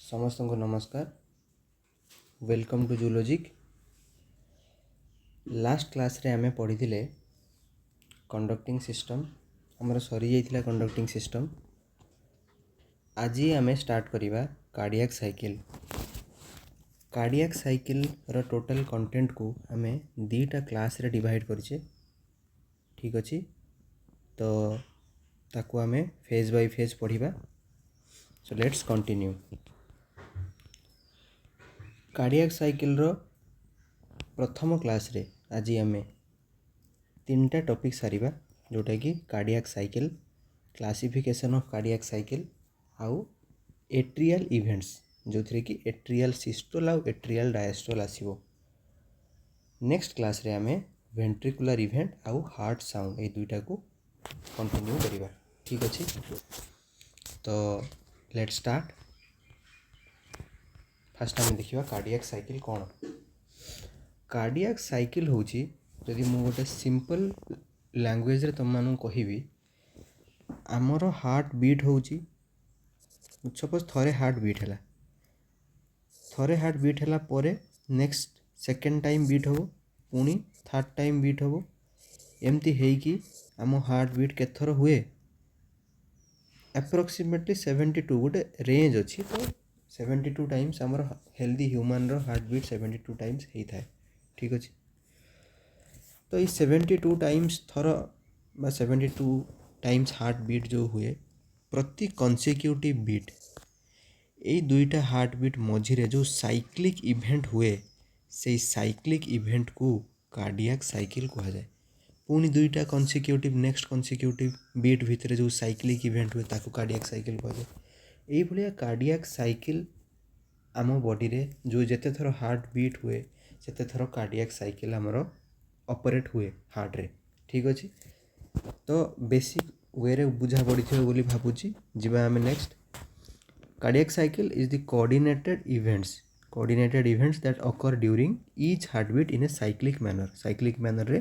समस्त को नमस्कार। Welcome to Zoologic. Last class रे आमे पढ़ी थिले कंडक्टिंग सिस्टम। हमर सरी जाइथिला कंडक्टिंग सिस्टम। आज आमे स्टार्ट करिबा कार्डियक साइकिल। कार्डियक साइकिल रो टोटल कंटेंट को आमे दीटा क्लास रे डिवाइड करछे। ठीक अछि, तो ताकू आमे फेज बाय फेज पढ़िबा। So let's continue. Cardiac cycle रो प्रथम क्लास रे आज आमे तीनटा टॉपिक सारिबा, जोटा कि cardiac cycle, classification of cardiac cycle आउ एट्रियल इवेंट्स, जो थरे कि एट्रियल सिस्टोल आउ एट्रियल डायस्टोल आसीबो। नेक्स्ट क्लास रे आमे वेंट्रिकुलर इवेंट आउ हार्ट साउंड ए दुईटा को कंटिन्यू करिबा। ठीक अछि, तो लेट्स स्टार्ट। फास्ट आमे देखिबा कार्डियक साइकिल कोन। कार्डियक साइकिल होची, जदि मु गोटे सिंपल लैंग्वेज रे तुम मानु कहिबी, आमर हार्ट बीट होची। सपोज थरे हार्ट बीट हैला परे नेक्स्ट सेकेंड टाइम बीट हो, पुणी थर्ड टाइम बीट हो। एमती है कि आम हार्ट बीट केथर हुए, अप्रोक्सीमेटली 72 गोटे रेंज अच्छी। तो 72 टाइम्स आमर हेल्दी ह्यूमन रो हार्ट बीट 72 टाइम्स होता है। ठीक अच्छे, तो ये 72 टाइम्स थर बा 72 टाइम्स हार्ट बीट जो हुए, प्रति कन्सिक्यूटिव बीट ये दुईटा हार्ट बीट मझिरे जो साइक्लिक इवेंट हुए, से साइक्लिक इवेंट को कार्डियक साइकिल कहा जाए। पुणी दुईटा कन्सिक्यूटिव नेक्स्ट कन्सिक्यूटिव बीट भितर जो साइक्लिक इवेंट हुए ताको कार्डियक साइकिल कहा जाए। यही भाया कार्डियक साइकिल आम बॉडी रे जो जेते थर हार्ट बीट हुए, सेते थर कार्डियक साइकिल आमर ऑपरेट हुए हार्ट रे। ठीक अच्छे, तो बेसिक वे रे बुझा पड़ी थे बोली भाबुची। जिबा आमे next. Cardiac cycle is the coordinated events that occur during each heart beat in a cyclic manner रे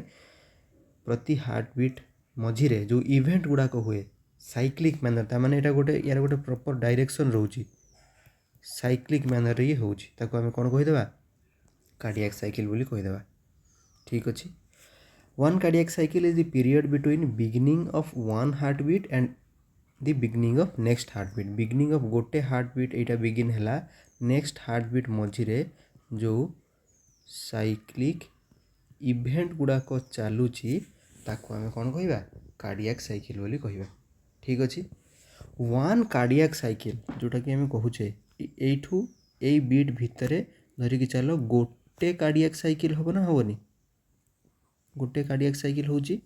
प्रति हार्ट बीट मझिरे जो इवेंट गुड़ाक हुए साइक्लिक मैनर, ता माने एटा गोटे यार गोटे प्रॉपर डायरेक्शन रहउची, साइक्लिक मैनर रे होउची, ताको आमे कोन कहि देबा, कार्डियक साइकिल बोली कहि देबा। ठीक अछि, one cardiac cycle is the period between beginning of one heart beat and the beginning of next heart beat. Beginning of गोटे हार्ट बीट एटा बिगिन हैला, नेक्स्ट हार्ट बीट मझिरे जो साइक्लिक इवेंट गुड़ाक चालुची ताको आमे कोन कहिबा, कार्डियक साइकिल बोली कहिबा। ठीक अछि, वन कार्डियक साइकिल जोटा कि आमे कहूचे एठू ए बीट भितरे धरिकी चलो गोटे कार्डियक साइकिल होबो ना होबनी। गोटे कार्डियक साइकिल होची,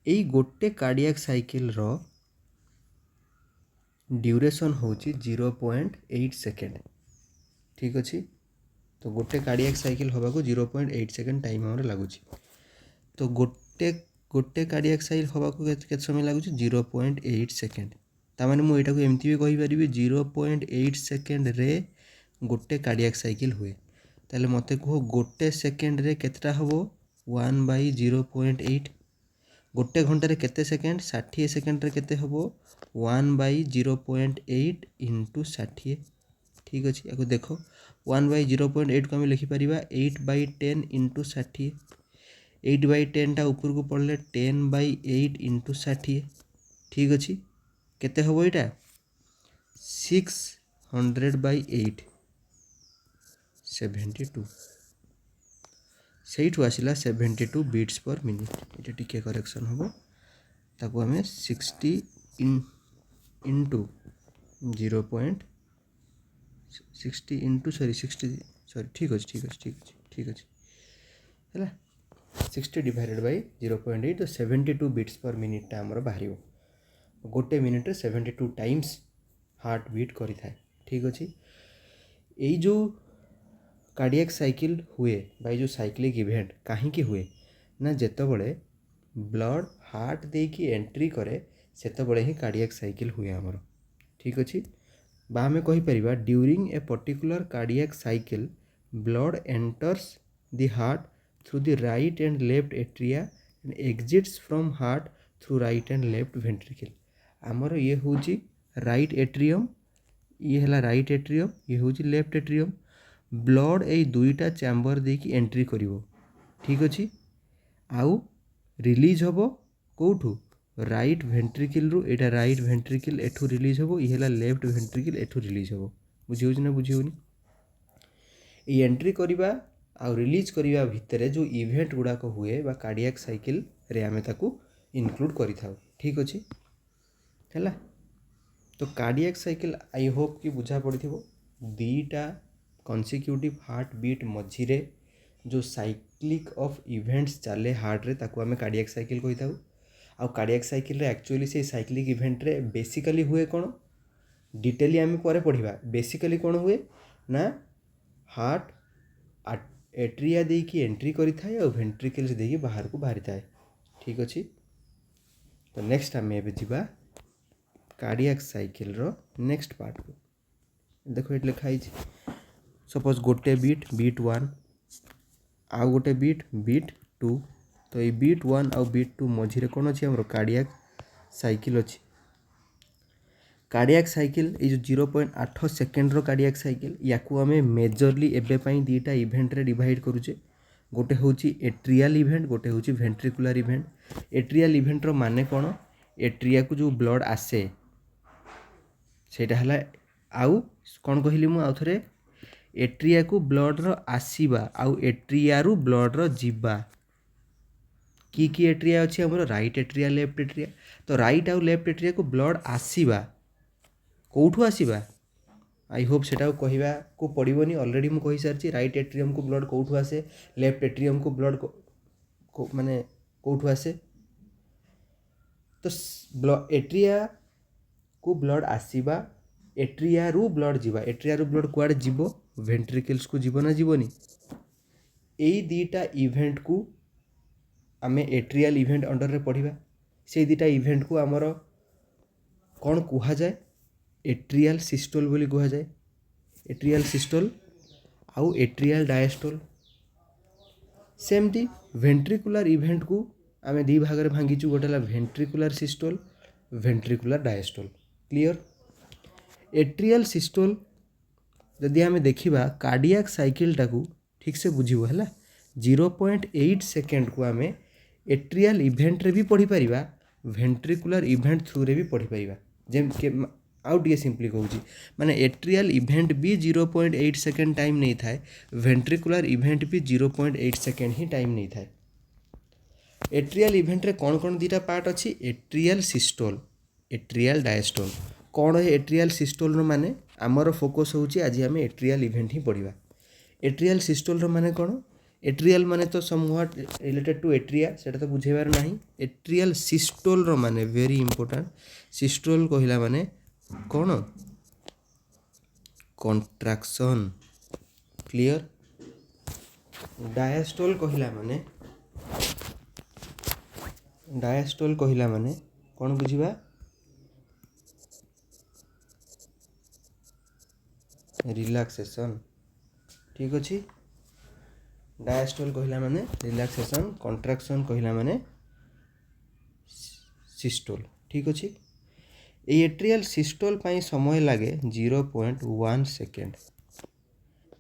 एई गोटे कार्डियक साइकिल रो ड्यूरेशन होची 0.8 सेकेंड। ठीक अछि, तो गोटे कार्डियक साइकिल होबा को 0.8 सेकेंड टाइम हमर लागुची। तो गोटे कार्डियक साइकिल होबा को केते समय लागुची, 0.8 सेकेंड। ता माने मु एटा को एमती भी कहि परिबी 0.8 सेकेंड रे गोटे कार्डियक साइकिल हुए। ताले मते कहो गोटे सेकेंड रे केतटा हबो, 1/0.8। गोटे घंटा रे केते सेकेंड, 60 सेकेंड रे केते हबो, 1/0.8 इंटू 60। ठीक अच्छे, या देखो 1/0.8 को आम लिखिपर 8/10 इंटू 60। 8/10 टा ऊपर को पड़े 10/8 इंटू 60। ठीक अच्छे, केते हबो एटा 600/8 72 से आसला 72 बीट्स पर मिनिट। ये टिके करेक्शन हम ताको आम 60 इंटू 0.60 इंटू सॉरी ठीक अच्छे है 60 डिवाइडेड बाय 0.8, तो 72 बीट्स पर मिनिट आमर बाहर। गोटे मिनिट 72 टाइम्स हार्ट बीट करि थाए। ठीक अच्छे, यही जो कार्डियक साइकिल हुए बाय जो साइक्लिक इवेंट कहीं हुए ना, जेतबले ब्लड हार्ट दे कि एंट्री करे सेतबले ही कार्डियक साइकिल हुए आमर। ठीक अच्छे, बा हमें कहि परिबा during a particular cardiac cycle blood enters the heart through the right and left atria and exits from heart through right and left ventricle. आमर ये होची राइट एट्रियम, ये है राइट एट्रियम, ये हूँ लेफ्ट एट्रियम। ब्लड यही दुईटा chamber देकी entry करिवो, ठीक अच्छे। आउ रिलीज हम कौटू राइट भेंट्रिकल रु, एटा राइट भेंट्रिकल एठू रिलीज हम, ये है लेफ्ट भेंट्रिकल एठू रिलीज हम। बुझी ना बुझी? ये एंट्री करवा आ रिलीज करवा भितर जो इवेंट गुड़ाक हुए बा कार्डियाक साइकिल रे आमे ताकू इनक्लूड करि थाउ, ठीक अच्छे है। तो कार्डियाक साइकिल आई होप कि बुझा पड़िथिबो। दीटा कन्सिक्यूटिव हार्ट बीट मझिरे जो साइक्लिक ऑफ इवेंट्स चले हार्ट रे ताकू आमे कार्डियाक साइकिल कहि थाउ। आ कार्डियाक साइकिल रे एक्चुअली से साइक्लिक इवेंट रे बेसिकली हुए कौन डिटेली आमे परे पढ़िबा। बेसिकली कौन हुए ना हार्ट एट्रिया देकी एंट्री करि थाए और वेंट्रिकल्स देकी बाहर को बाहरी थाए, ठीक अच्छे। तो नेक्स्ट आम एबे जिबा कार्डियाक साइकिल रो नेक्स्ट पार्ट को। देखो ये लिखाई सपोज गोटे बीट बीट 1 आउ गोटे बीट बीट 2। तो ये बीट 1 आउ बीट 2 मझिरे कौन अच्छी आम कार्डियाक साइकिल अच्छी। कार्डियाक साइकिल ये जो 0.8 सेकेंड रो कार्डियाक साइकिल या आम मेजरली एवं दीटा इवेंट रे डिवाइड करुचे। गोटे हूँ एट्रियल इवेंट, गोटे हूँ वेंट्रिकुलर इवेंट। एट्रियल इवेंट रो माने कौन एट्रिया को जो ब्लड आसे सेटा हला आउ कौन कहली मु आउ थरे एट्रिया को ब्लड रो आसीबा आउ एट्रिया रु ब्लड रो जीवा की एट्रिया अच्छी हमरो राइट एट्रिया लेफ्ट एट्रिया। तो राइट आउ लेफ्ट एट्रिया को ब्लड आसीबा कौठू आसीबा आई होप सेटा कहवा को पड़ोनी। ऑलरेडी मु कहि सारछि राइट एट्रियम को ब्लड कौठू आसे, लेफ्ट एट्रियम को ब्लड माने कौठू आसे। तो एट्रिया को ब्लड आसीबा एट्रिया रु ब्लड जीवा, एट्रिया रु ब्लड कुआडे जीवो वेंट्रिकल्स को जीवो ना जीवोनी। एई दीटा इवेंट को आमे एट्रियल इवेंट अंडर रे पढ़िबा। से दीटा इवेंट को आमर कौन कुहा जाए एट्रियल सिस्टोल बोली कुहा जाए। एट्रियल सिस्टोल आउ एट्रियल डायस्टोल। सेमती वेंट्रिकुलर इवेंट को आमे दी भाग रे भांगीचु, गोटे ला ventricular systole ventricular diastole. Clear? Atrial systole जदि आमे देखिबा कार्डियाक साइकिल टाकू ठीक से बुझिबो हैला। 0.8 सेकेंड को आमे एट्रियल इवेंट रे भी पढ़ी परिबा, वेंट्रिकुलर इवेंट थ्रू रे भी पढ़ी परिबा। जेम के आउ टे सिंपली कहूँ माने एट्रियल इवेंट भी 0.8 सेकेंड टाइम नहीं थाए, वेंट्रिकुलर इवेंट भी 0.8 सेकेंड ही टाइम नहीं थाए। एट्रियल इवेंट रे कौन कौन दीटा पार्ट अच्छी एट्रियल सिस्टोल एट्रियल डायस्टोल। कौन है एट्रियल सिस्टोल रो माने आमर फोकस होची आज आम एट्रियल इवेंट ही पढ़ा। एट्रियल सिस्टोल रो माने कौन एट्रियल माने तो समव्हाट रिलेटेड टू एट्रिया सेटा तो बुझेबार नहीं। एट्रियल सिस्टोल रो माने वेरी इंपोर्टेंट। सिस्टोल कहला माने कौन कॉन्ट्रैक्शन। क्लियर? डायस्टोल कहला माने डायस्टोल कहला माने कौन बुझिबा रिलैक्सेशन। ठीक अच्छे। डायस्टोल कहला माने रिलैक्सेशन, कॉन्ट्रैक्शन कहला माने सिस्टोल। ठीक अच्छे। ये एट्रियल सिस्टोल पाई समय लगे 0.1 सेकेंड,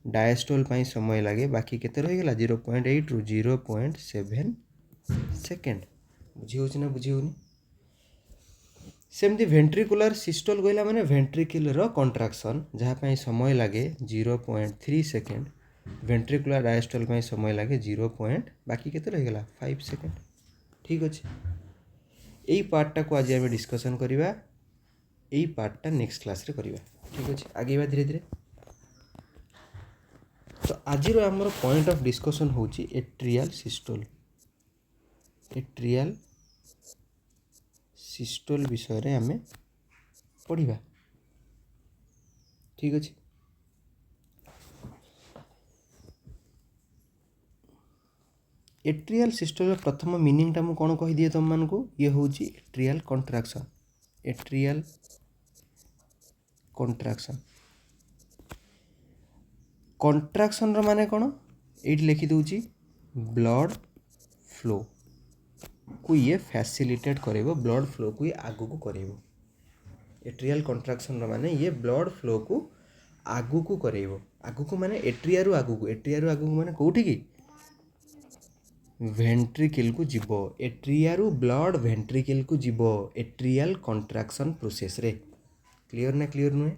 डायस्टोल पाई समय लगे बाकी केते रहीगला 0.8 रु 0.7 सेकेंड। बुझी होची ना बुझी होनी? सेमती वेंट्रिकुलर सिस्टोल कहला माने वेंट्रिकल रो कॉन्ट्रैक्शन जहाँ पाई समय लगे 0.3 सेकेंड। वेंट्रिकुलर डायस्टोल पाई समय लगे 0. बाकी केते रहीगला 5 सेकेंड। ठीक अच्छे। यही पार्टा को आज आम डिस्कसन करवा, यही पार्टा नेक्स्ट क्लास रे करवा। ठीक अच्छे। आगे धीरे धीरे। तो आज आमर पॉइंट ऑफ डिस्कसन होची एट्रियल सिस्टोल। एट्रियल सिस्टोल विषय रे आमे पढ़िबा। ठीक अच्छे। एट्रियल सिस्टोल प्रथम मीनिंगटा मु कौन कही दिए तुम मानकू ये हूँ atrial contraction. Atrial contraction contraction रो माने कौन ये लिखि दूची ब्लड फ्लो को ये फैसिलिटेट करेबो, ब्लड फ्लो को ये आगू को करेबो। एट्रियल कंट्राक्शन माने ये ब्लड फ्लो को आगु को करेइबो आगु को माने एट्रिया रु आगु माने कोठी की वेंट्रिकल को जीवो एट्रिया रु ब्लड वेंट्रिकल को जीवो एट्रियल कंट्राक्शन प्रोसेस रे क्लियर ना क्लियर नुहे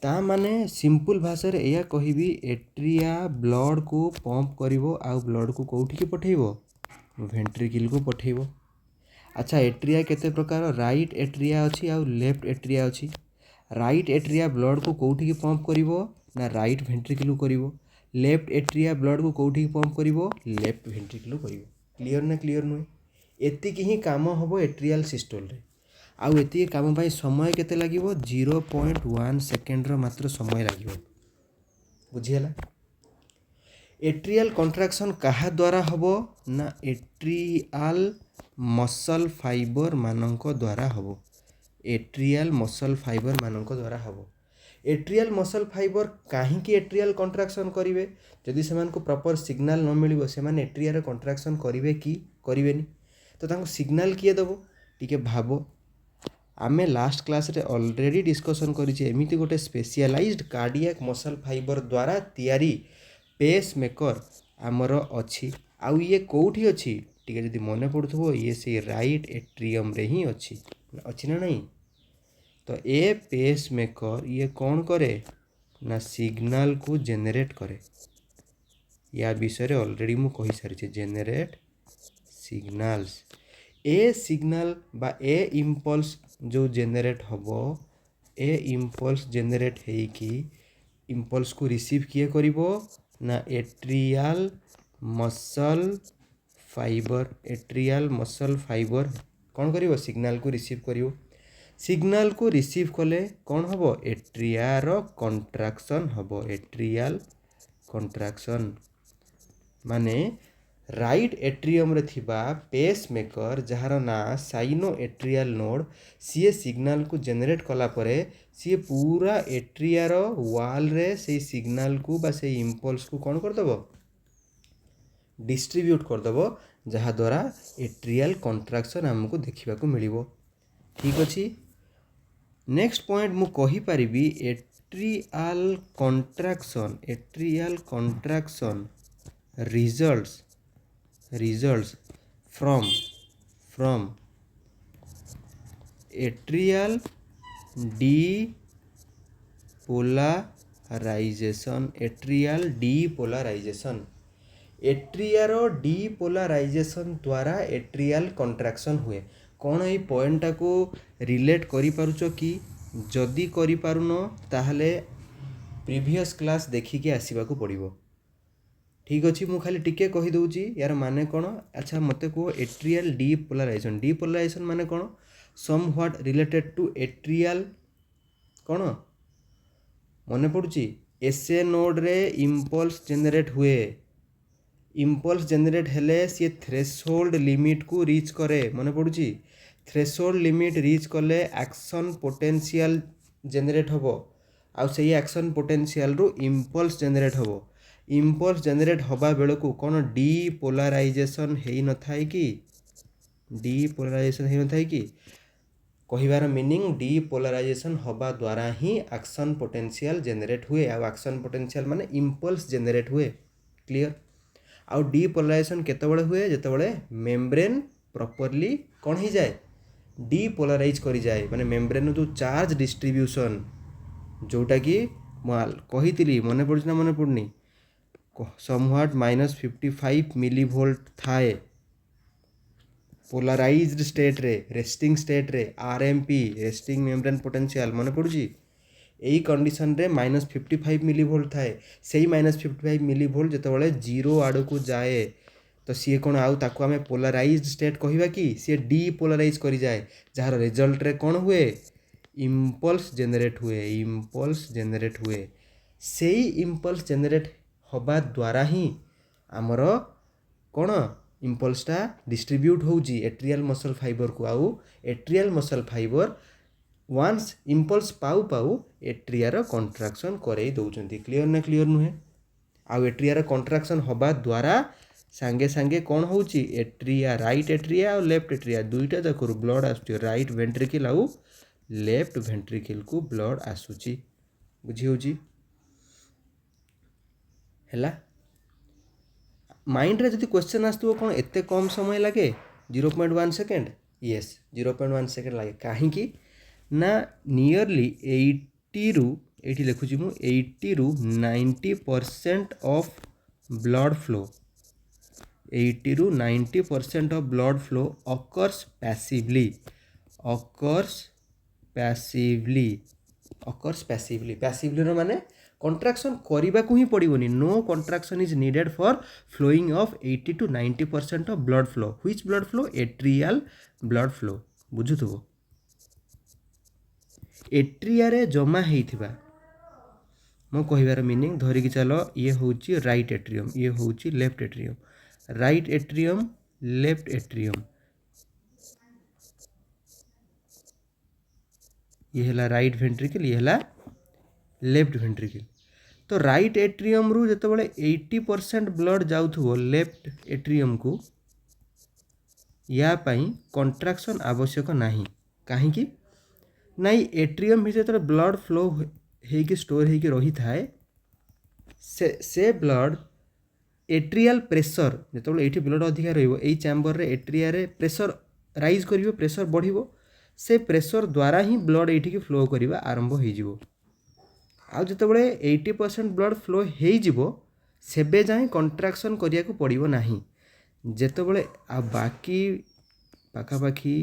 ता माने सिंपल भाषा रे या कहिबी एट्रिया ब्लड को पंप करिवो आ ब्लड को कोठी की पठेइबो वेंट्रिकल को पठेइबो अच्छा एट्रिया केते प्रकार राइट एट्रिया अछि आ लेफ्ट एट्रिया अछि राइट एट्रिया ब्लड को कोठी की पंप करिवो ना राइट वेंट्रिकल को करिवो लेफ्ट एट्रिया ब्लड को कोठी की पंप करिवो लेफ्ट वेंट्रिकल को करिवो क्लियर ना क्लियर नुहे एतिकी ही काम हबो एट्रियल सिस्टोल रे आउ एतिकी काम पाई समय केते लागिवो 0.1 सेकेंड रो मात्र समय लागिवो बुझियला एट्रियल कंट्राक्शन कहा द्वारा हबो ना एट्रियल मसल फाइबर मानक द्वारा हबो एट्रियल मसल फाइबर मानक द्वारा हबो एट्रियल मसल फाइबर काहे की एट्रियल कंट्राक्शन करिवे जदि सेमान को प्रॉपर सिग्नल न मिलिबो सेमान एट्रिया रे कंट्राक्शन करिवे की करिवेनी तो तांको सिग्नल किए दबो टिके भाबो आमे लास्ट क्लास रे ऑलरेडी डिस्कशन करिचे एमिति गोटे स्पेशलाइज्ड कार्डियक मसल फाइबर द्वारा तयारी पेस मेकर आमर अछि आउ ये कोठी अछि टिके जदि मने पड़ुथबो ये से राइट एट्रियम रे ही अछि ना नहीं तो ए पेस मेकर ये कौन करे ना सिग्नल को जेनरेट करे या विषय रे ऑलरेडी मु कहि सारिचे जेनरेट सिग्नल्स ए सिग्नल बा ए इम्पल्स जो जेनरेट हबो ए इम्पल्स जेनरेट हेई कि इम्पल्स को रिसीव किए करिवो ना एट्रियल मसल फाइबर कौन करिवो सिग्नल को रिसीव करिवो सिग्नल को रिसीव कले कौन हबो एट्रिया रो कंट्राक्शन हबो एट्रियल कंट्राक्शन माने राइट एट्रियम रे थिबा पेस मेकर जहार ना cyano atrial node CA signal को जेनरेट कला परे सीए पूरा एट्रिया रो वाल रे से सिग्नल को बा से इम्पल्स को कौन कर दबो डिस्ट्रीब्यूट कर दबो जहा द्वारा एट्रियल कंट्राक्शन हमको देखिबा को मिलिबो ठीक अछि नेक्स्ट पॉइंट मु कहि परिबी atrial contraction results from atrial depolarization atria रो डीपोलाराइजेशन द्वारा एट्रियल कंट्राक्शन हुए कौन ये पॉइंट को रिलेट करि पारुचो कि जदि करि पारुनो ताहले प्रीवियस क्लास देखिके आसीबा को पड़िबो ठीक अच्छे मु खाली टिके कहि दउची यार माने कौन अच्छा मते को एट्रियल डीपोलाराइजेशन माने कौन सम व्हाट रिलेटेड टू एट्रियल कौन मने पड़ुची एसए नोड रे इम्पल्स जेनरेट हुए इम्पल्स जेनरेट हेले सी थ्रेशोल्ड लिमिट को रीच करे मने पड़ुची थ्रेशोल्ड लिमिट रीच कले एक्शन पोटेंशियल जेनरेट हबो आ सेही एक्शन पोटेंशियल रु इम्पल्स जेनरेट हबो इम्पल्स जेनरेट हवा बेल को कौन डीपोलाराइजेशन हेई न थाए कि कहिबार मीनिंग डीपोलाराइजेशन हवा द्वारा ही एक्शन पोटेंशियल जेनरेट हुए आ एक्शन पोटेंशियल माने इम्पल्स जेनरेट हुए क्लियर आ डीपोलाराइजेशन केतेबेले हुए जेतेबेले मेम्ब्रेन प्रॉपर्ली कौन ही जाए डीपोलाराइज करी जाए माने मेम्ब्रेन जो चार्ज डिस्ट्रीब्यूशन जोटा कि माल कहितली मने पड़छ ना मने पड़नी समव्हाट -55 मिलीवोल्ट थाए पोलराइज्ड स्टेट रे रेस्टिंग स्टेट रे आरएमपी रेस्टिंग मेम्ब्रेन पोटेंशियल मन पड़ुची यही कंडीशन रे -55 मिलीवोल्ट थाए सेही -55 मिलीवोल्ट जेतेबेले जीरो आड़ को जाए तो सी कौन आउ ताको आमे पोलराइज्ड स्टेट कहिबा कि सी डीपोलराइज करी जाए जार रिजल्ट रे कौन हुए इम्पल्स जेनरेट हुए सेही इम्पल्स जेनरेट हवा द्वारा ही आमर कौन इम्पल्सटा डिस्ट्रीब्यूट होउची एट्रियल मसल फाइबर को आउ atrial muscle fiber once impulse पाऊ एट्रियार कंट्राक्शन करई दउचंती क्लियर ना क्लियर नुहे आउ एट्रियार कंट्राक्शन हवा द्वारा सांगे सांगे कौन होची एट्रिया राइट एट्रिया और लेफ्ट एट्रिया दुईटा देखो ब्लड आसुची राइट वेंट्रिकल आउ लेफ्ट वेंट्रिकल को ब्लड आसुची बुझी होची हैला माइंड रे जदि क्वेश्चन आसतुबो कौन एते कम समय लगे 0.1 सेकेंड यस 0.1 सेकेंड लगे कहीं ना नियरली 80 रु एठी लिखुची मु 80 रु 90% ऑफ ब्लड फ्लो 80 रु 90% of blood flow occurs passively passively रो माने कंट्राक्शन करने को ही पड़ोनी no contraction is needed for flowing of 80 to 90% of blood flow which blood flow atrial blood flow बुझुथबो एट्रिया रे जमा हेइथिबा मो कहिबार मीनिंग धरिकी चलो ये होची राइट एट्रियम ये होची left atrium right atrium left atrium ये हला राइट वेंट्रिकल ये हला लेफ्ट वेंट्रिकल तो राइट एट्रियम रु जते बळे 80% ब्लड जाउथबो लेफ्ट एट्रियम को या पई कंट्राक्शन आवश्यक नाही काहे कि नाई एट्रियम भितर ब्लड फ्लो हेकी स्टोर हेकी रही थाए से ब्लड एट्रियल प्रेशर जो ये ब्लड अधिका रही चैम्बर रे एट्रिया रे प्रेशर राइज करिवो प्रेशर बढ़िवो से प्रेशर द्वारा ही ब्लड ये फ्लो करवा आरंभ हो आउ जो 80% ब्लड फ्लो हो सेबे जाए कंट्राक्शन करिया को पड़िबो नाही जेतबळे आ बाकी पाखापाखी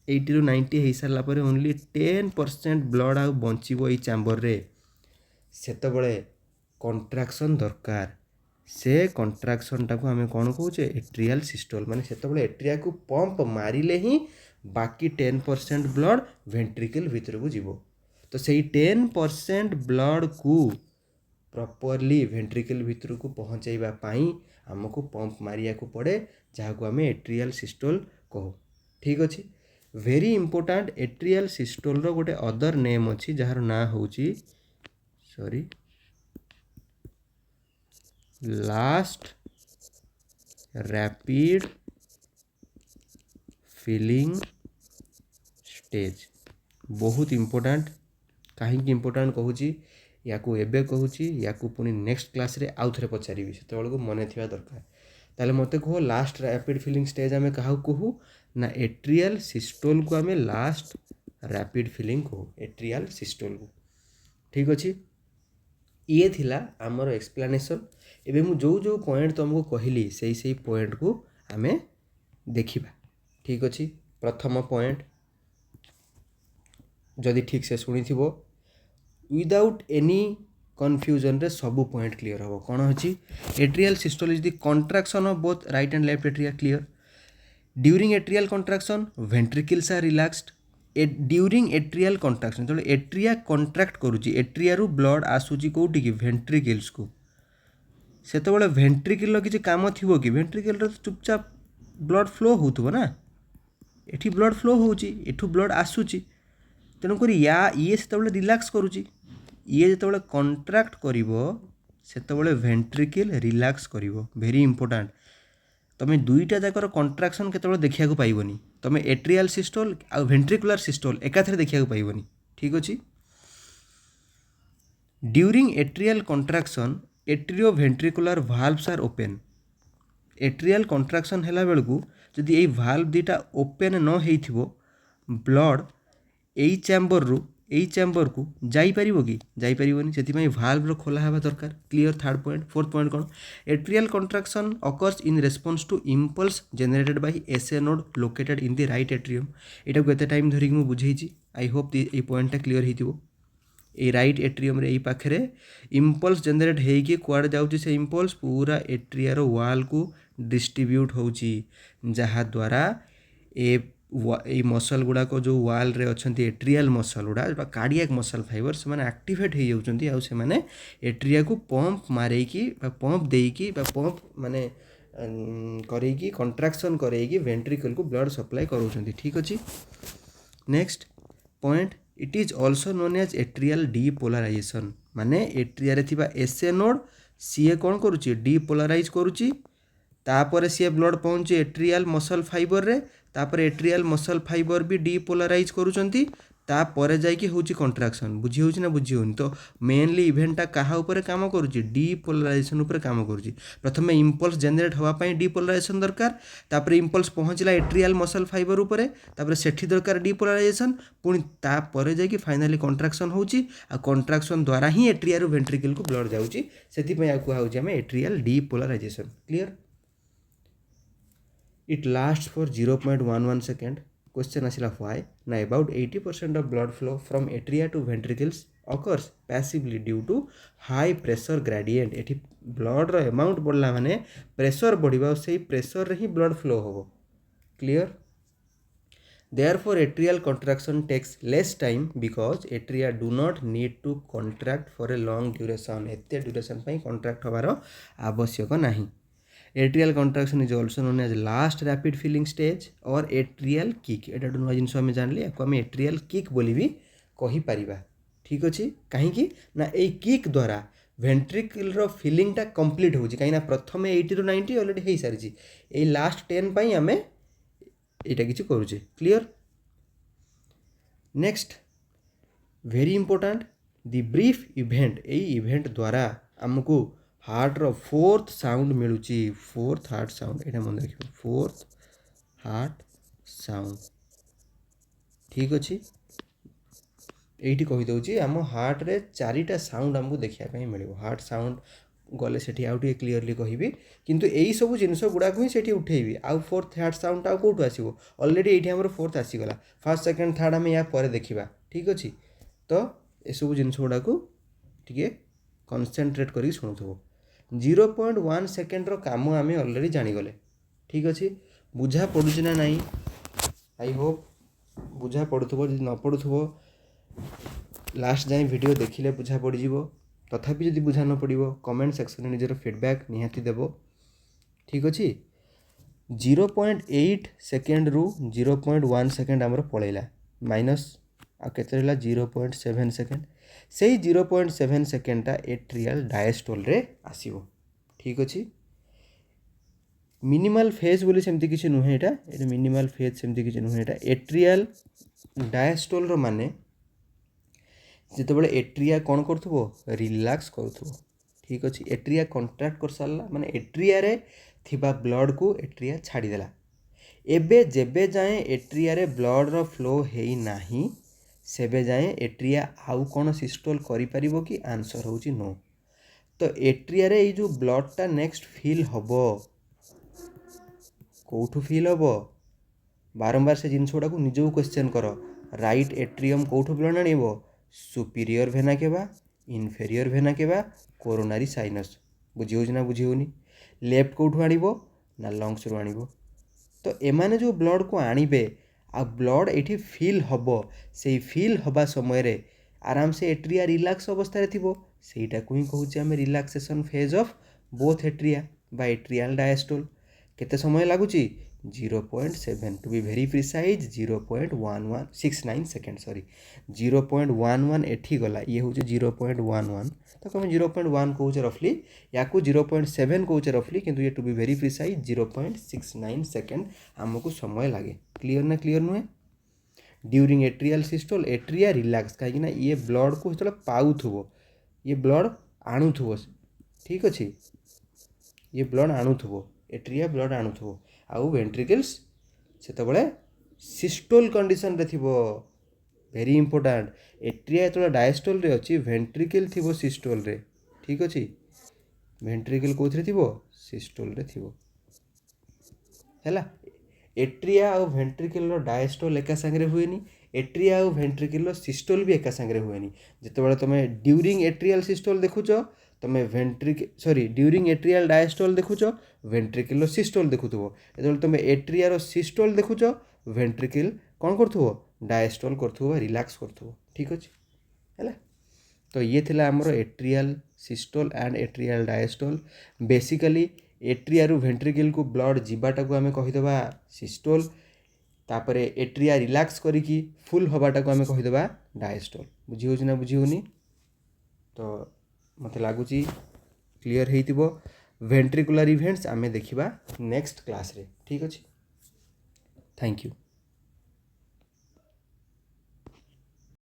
80 ରୁ 90 हो सारा पर ओनली 10% ब्लड आउ बंचिबो ई चैम्बर रे सेतबळे कंट्राक्शन दरकार से कंट्राक्शन टाको आमे कोन कहूचे एट्रियल सिस्टोल माने सेतबळे एट्रिया को पंप मारिले ही बाकी 10% ब्लड वेंट्रिकल भीतर को जीवो तो सही 10% ब्लड को प्रॉपरली वेंट्रिकल भीतर को पहुँचाइबा पाई हमको पंप मारिया को पड़े जहाँ को आमे एट्रियल सिस्टोल कहू ठीक अच्छे वेरी इंपोर्टेंट एट्रियल सिस्टोल रो गोटे अदर नेम अच्छी जार ना होची sorry last rapid filling stage बहुत इंपोर्टेंट कहीं इंपोर्टेंट कहूँ या एबे कहूँ या पुणी नेक्स्ट क्लास रे आउ थे पचारि से मन थी दरकार ताले मत कह लास्ट रैपिड फिलिंग स्टेज आम क्या कहूँ ना एट्रियल सिस्टोल को आम लास्ट रैपिड फिलिंग कहूँ एट्रियल सिस्टोल को ठीक अच्छे ये थिला आमर एक्सप्लेनेशन एबे मु जो जो पॉइंट तुमको कहली से पॉइंट को आम देखा ठीक अच्छे प्रथम पॉइंट जदि ठीक से शुणी थी विदाउट एनी कन्फ्यूजन रे सब पॉइंट क्लियर हम कौन अच्छी atrial systole is the contraction of both right and left atria clear during atrial contraction ventricles are relaxed during atrial contraction जो एट्रिया कंट्राक्ट करुच्ची एट्रिया रु ब्लड आसूची कौटी कि वेंट्रिकल्स को सेतबेले वेंट्रिकल किसी काम थी कि वेंट्रिकल चुपचाप ब्लड फ्लो होथबो ना एठी ब्लड फ्लो होची एठू ब्लड आसूची तेणुक या ये से रिलैक्स करुच्ची ये जो कंट्राक्ट करिवो सेतबेले वेंट्रिकल रिलैक्स करिवो वेरी इंपोर्टेंट तुम्हें दुईटा जाकर कंट्राक्शन केतबेले देखिया पाइबनी तुम्हें एट्रियल सिस्टोल आ वेंट्रिकुलर सिस्टोल एकाथरे देखिया पाइबनी ठीक अच्छे during atrial contraction atrioventricular valves are open atrial contraction हैला बेलकु जदि एई भाल्व दीटा ओपन न हेइथिबो ब्लड एई चैम्बर को जाई परिबो कि जाई परिबोनी सेति भाल्व रो खोला हेबा दरकार clear third point fourth point कौन atrial contraction occurs in response to impulse generated by SA node located in the right atrium एटा को एते टाइम धरिक मु बुझेइची आई होप ए पॉइंटटा क्लियर हेइतिबो ए राइट एट्रियम रे एई पाखरे इम्पल्स जनरेट हेइकी कुआडे जाउची से इम्पल्स पूरा एट्रिया रो वॉल को डिस्ट्रीब्यूट होउची जहा द्वारा ए मसल गुड़ाक जो वाल रे अच्छे एट्रियल मसल गुड़ा कार्डियक मसल फाइबर से एक्टिवेट हो जाउछंती आ से एट्रिया को पंप मारेकी पंप देकी पंप माने करेकी कंट्राक्शन करेकी वेंट्रिकल को ब्लड सप्लाई करूछंती ठीक अच्छे next point it is also known as atrial depolarization माने एट्रिया रे थिबा एसए नोड सीए कौन करुच्ची डीपोलाराइज करुच्ची तापर सी ब्लड पहुँचे एट्रियल मसल फाइबर रे तापर एट्रियल मसल फाइबर भी डीपोलाराइज करुचंती तापर जाइकी होची कंट्राक्शन बुझी होची ना बुझी होनी तो मेनली इवेंटा कहा ऊपर काम करुच्ची डीपोलाराइजेशन ऊपर काम करुच्ची प्रथमे इम्पल्स जनरेट हवा पाई डीपोलाराइजेशन दरकार तापर इम्पल्स पहुँचला एट्रियल मसल फाइबर ऊपर तापर सेठी दरकार डीपोलाराइजेशन पुणी तापर जाइकी फाइनाली कंट्राक्शन होची आ कंट्राक्शन द्वारा ही एट्रिया रु वेंट्रिकल को ब्लड जाउची सेति पई आ कुहा होची हम atrial depolarization clear it lasts for 0.11 second question asila why na about 80% of blood flow from atria to ventricles occurs passively due to high pressure gradient एठी blood रो amount बढ़ला माने pressure बढ़िबा से pressure रे ही blood flow होबो clear therefore atrial contraction takes less time because atria do not need to contract for a long duration एते duration पई contract होबारो आवश्यक नाही atrial contraction is also known as last rapid filling stage और atrial kick एटा नुआ जिनस आम जानले या आम एट्रियल किक बोली भी कही परिबा ठीक अच्छे कहीं ना ए किक द्वारा वेंट्रिकल रो फिलिंग टा कंप्लीट होची कहीं प्रथम 80 ରୁ 90 ऑलरेडी हो सारी ए लास्ट 10 पई आमे एटा किछि करूचे clear next very important the brief event ए इवेंट द्वारा हमको हार्ट रो फोर्थ साउंड मिलूची फोर्थ हार्ट साउंड एटा मन रखिबो फोर्थ हार्ट साउंड ठीक अछि एठी कहि दउची हम हार्ट रे चारिटा साउंड हमको देखिया पई मिलिबो हार्ट साउंड गले सेठी आउटी क्लियरली कहिबी किंतु एई सब जिंस गुडा को ही सेठी उठेबी आउ फोर्थ हार्ट साउंड टा कोठो आसीबो ऑलरेडी एठी हमर फोर्थ आसी गला फर्स्ट सेकंड थर्ड हम या परे देखिबा ठीक अछि तो ए सब जिंस गुडा को ठीके कंसंट्रेट करी सुनुथबो 0.1 सेकेंड रो काम आम ऑलरेडी जानीगले ठीक अच्छे बुझा पड़ुची ना नहीं आई होप बुझा पड़ुथबो जदि न पड़ुथबो लास्ट जाए वीडियो देखिले बुझा पड़ीजिवो तथापि जदि बुझा न पड़िबो कमेंट सेक्शन में निजर फीडबैक निहाती देबो ठीक अच्छे 0.8 सेकेंड रु 0.1 सेकेंड आमर पलैला माइनस आ केते रहला 0.7 सेकेंड से 0.7 सेकेंडटा एट्रियल डायस्टोल रे आसीबो ठीक अछि मिनिमल फेज बोली सेमती किछि नुहे एटा मिनिमल फेज सेमती किछि नुहे एटा एट्रियल डायस्टोल रो माने जेते बेले एट्रिया कोन करथबो रिलैक्स करथबो ठीक अछि एट्रिया कॉन्ट्रैक्ट कर सारला माने एट्रिया रे थिबा ब्लड को एट्रिया छाडी देला एबे जेबे जाए एट्रिया रे ब्लड रो फ्लो हेई नाही सेबे जाए एट्रिया आउ कौन सिस्टोल करि परिबो कि आंसर होची नो तो एट्रिया रे ये जो ब्लडटा नेक्स्ट फिल हबो कौठु फिल हबो बारंबार से जिनस गुडा को निजो क्वेश्चन करो राइट एट्रियम कौठु ब्लड आनिबो सुपीरियर वेना केबा इनफेरियर वेना केबा कोरोनरी साइनस बुझियो ना बुझियोनी लेफ्ट कौठु आनिबो ना लंग्स रु आनिबो तो एमाने जो ब्लड को आनिबे आ ब्लड एठी फिल हबो से फिल हबा समय रे आराम से एट्रिया रिलैक्स अवस्था रे थिबो सेटा को ही कहूचे हम relaxation phase of both atria बा एट्रियल डायस्टोल केते समय लागुची 0.7 to be very precise 0.1169 second sorry 0.11 एठी गला ये होचे 0.11 तो हम 0.1 कहूचे रफली या को 0.7 कहूचे रफली किंतु ये to be very precise 0.69 second हमको समय लागे क्लियर ना क्लियर नुहे during atrial systole atria relax कहीं ना ये ब्लड को जो पाउथबो ये ब्लड आणुथबो ठीक अच्छे ये ब्लड आणुथबो एट्रिया ब्लड आणुथबो आउ वेंट्रिकल्स सेतबले सिस्टोल कंडीशन रे थिबो वेरी इंपोर्टेंट एट्रिया जो डायस्टोल रे अछि वेंट्रिकल थिबो सिस्टोल रे ठीक अछि वेंट्रिकल कोथरे थिबो सिस्टोल रे थिबो हैला एट्रिया और वेंट्रिकल डायस्टोल एका संगे हुएनी एट्रिया और वेंट्रिकल सिस्टोल भी एका संगे हुएनी जिते तुम ड्यूरिंग एट्रियल सिस्टोल देखुच तुम ड्यूरिंग एट्रियल डायस्टोल देखुच वेंट्रिकल सिस्टोल देखुथबो जो तुम एट्रिया सिस्टोल देखुच वेंट्रिकल कौन करथबो डायस्टोल करथबो रिलैक्स करथबो ठीक अछि हैला तो ये थिला हमरो atrial systole and atrial diastole basically atria रु वेंट्रिकल को ब्लड जीवाटा को आम कहीदेवा सिस्टोल तापरे एट्रिया रिलैक्स करिकी फुल हवाटा को आम कहीदेवा डायस्टोल बुझी होची ना बुझी होनी तो मते लागुची क्लीयर हेइतिबो वेंट्रिकुलर इवेंट्स आमे देखिबा नेक्स्ट क्लास रे ठीक अछि थैंक यू।